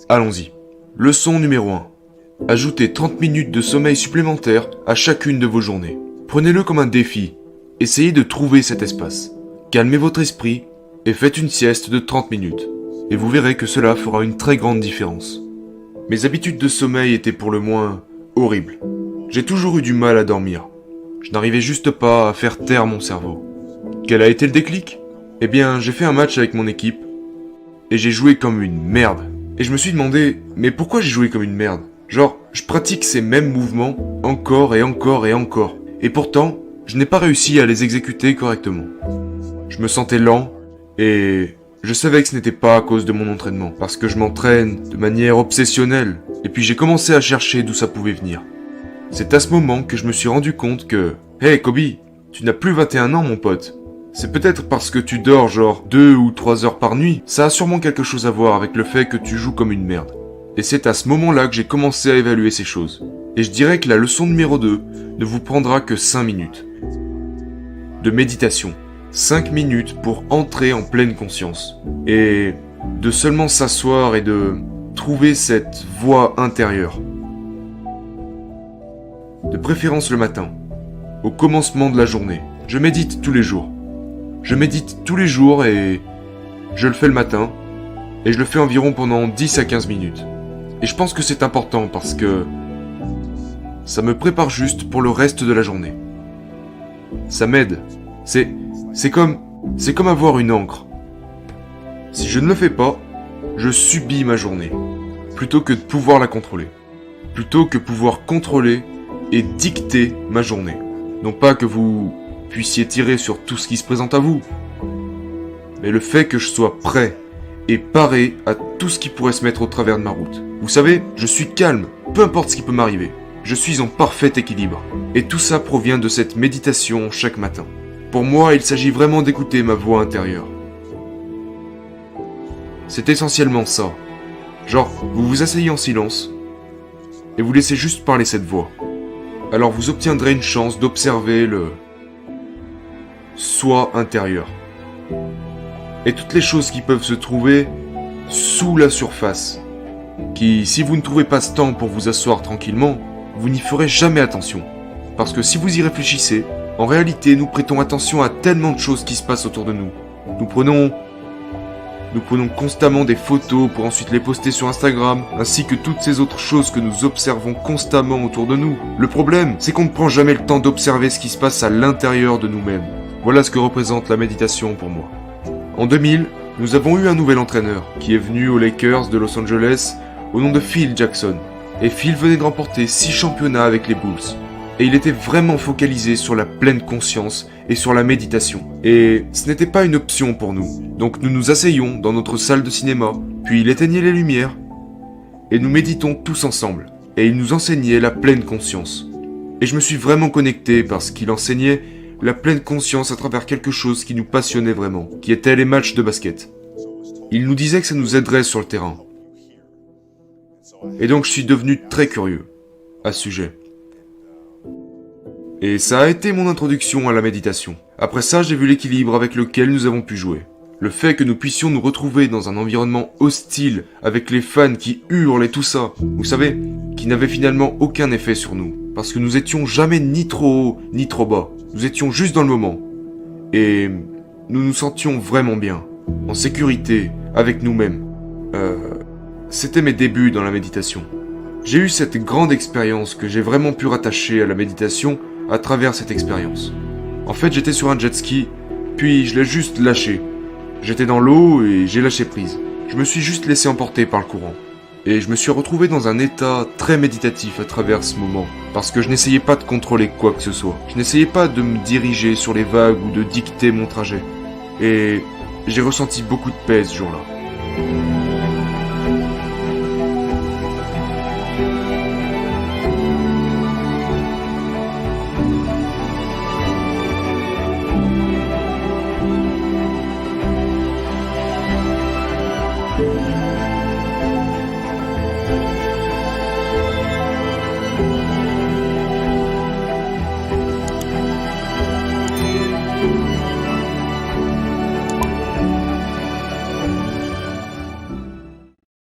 Allons-y. Leçon numéro 1. Ajoutez 30 minutes de sommeil supplémentaire à chacune de vos journées. Prenez-le comme un défi. Essayez de trouver cet espace. Calmez votre esprit et faites une sieste de 30 minutes. Et vous verrez que cela fera une très grande différence. Mes habitudes de sommeil étaient pour le moins horribles. J'ai toujours eu du mal à dormir. Je n'arrivais juste pas à faire taire mon cerveau. Quel a été le déclic ? Eh bien, j'ai fait un match avec mon équipe et j'ai joué comme une merde. Et je me suis demandé, mais pourquoi j'ai joué comme une merde ? Genre, je pratique ces mêmes mouvements encore et encore et encore. Et pourtant, je n'ai pas réussi à les exécuter correctement. Je me sentais lent et je savais que ce n'était pas à cause de mon entraînement, parce que je m'entraîne de manière obsessionnelle. Et puis j'ai commencé à chercher d'où ça pouvait venir. C'est à ce moment que je me suis rendu compte que... Hey Kobe, tu n'as plus 21 ans mon pote. C'est peut-être parce que tu dors genre 2 ou 3 heures par nuit. Ça a sûrement quelque chose à voir avec le fait que tu joues comme une merde. Et c'est à ce moment-là que j'ai commencé à évaluer ces choses. Et je dirais que la leçon numéro 2 ne vous prendra que 5 minutes. De méditation. 5 minutes pour entrer en pleine conscience. Et de seulement s'asseoir et de trouver cette voix intérieure. De préférence le matin, au commencement de la journée. Je médite tous les jours. Je médite tous les jours et je le fais le matin et je le fais environ pendant 10 à 15 minutes. Et je pense que c'est important parce que ça me prépare juste pour le reste de la journée. Ça m'aide. C'est comme avoir une encre. Si je ne le fais pas, je subis ma journée, plutôt que de pouvoir la contrôler. Plutôt que pouvoir contrôler et dicter ma journée. Non pas que vous puissiez tirer sur tout ce qui se présente à vous, mais le fait que je sois prêt et paré à tout ce qui pourrait se mettre au travers de ma route. Vous savez, je suis calme, peu importe ce qui peut m'arriver. Je suis en parfait équilibre. Et tout ça provient de cette méditation chaque matin. Pour moi, il s'agit vraiment d'écouter ma voix intérieure. C'est essentiellement ça. Genre, vous vous asseyez en silence et vous laissez juste parler cette voix. Alors vous obtiendrez une chance d'observer le soi intérieur. Et toutes les choses qui peuvent se trouver sous la surface. Qui, si vous ne trouvez pas ce temps pour vous asseoir tranquillement, vous n'y ferez jamais attention. Parce que si vous y réfléchissez, en réalité, nous prêtons attention à tellement de choses qui se passent autour de nous. Nous prenons constamment des photos pour ensuite les poster sur Instagram, ainsi que toutes ces autres choses que nous observons constamment autour de nous. Le problème, c'est qu'on ne prend jamais le temps d'observer ce qui se passe à l'intérieur de nous-mêmes. Voilà ce que représente la méditation pour moi. En 2000, nous avons eu un nouvel entraîneur qui est venu aux Lakers de Los Angeles au nom de Phil Jackson. Et Phil venait de remporter 6 championnats avec les Bulls. Et il était vraiment focalisé sur la pleine conscience et sur la méditation. Et ce n'était pas une option pour nous. Donc nous nous asseyions dans notre salle de cinéma, puis il éteignait les lumières, et nous méditons tous ensemble. Et il nous enseignait la pleine conscience. Et je me suis vraiment connecté parce qu'il enseignait la pleine conscience à travers quelque chose qui nous passionnait vraiment, qui était les matchs de basket. Il nous disait que ça nous aiderait sur le terrain. Et donc je suis devenu très curieux à ce sujet. Et ça a été mon introduction à la méditation. Après ça, j'ai vu l'équilibre avec lequel nous avons pu jouer. Le fait que nous puissions nous retrouver dans un environnement hostile, avec les fans qui hurlent et tout ça, vous savez, qui n'avait finalement aucun effet sur nous. Parce que nous étions jamais ni trop haut, ni trop bas. Nous étions juste dans le moment. Et nous nous sentions vraiment bien, en sécurité, avec nous-mêmes. C'était mes débuts dans la méditation. J'ai eu cette grande expérience que j'ai vraiment pu rattacher à la méditation à travers cette expérience. En fait, j'étais sur un jet ski, puis je l'ai juste lâché. J'étais dans l'eau et j'ai lâché prise. Je me suis juste laissé emporter par le courant. Et je me suis retrouvé dans un état très méditatif à travers ce moment, parce que je n'essayais pas de contrôler quoi que ce soit. Je n'essayais pas de me diriger sur les vagues ou de dicter mon trajet. Et j'ai ressenti beaucoup de paix ce jour-là.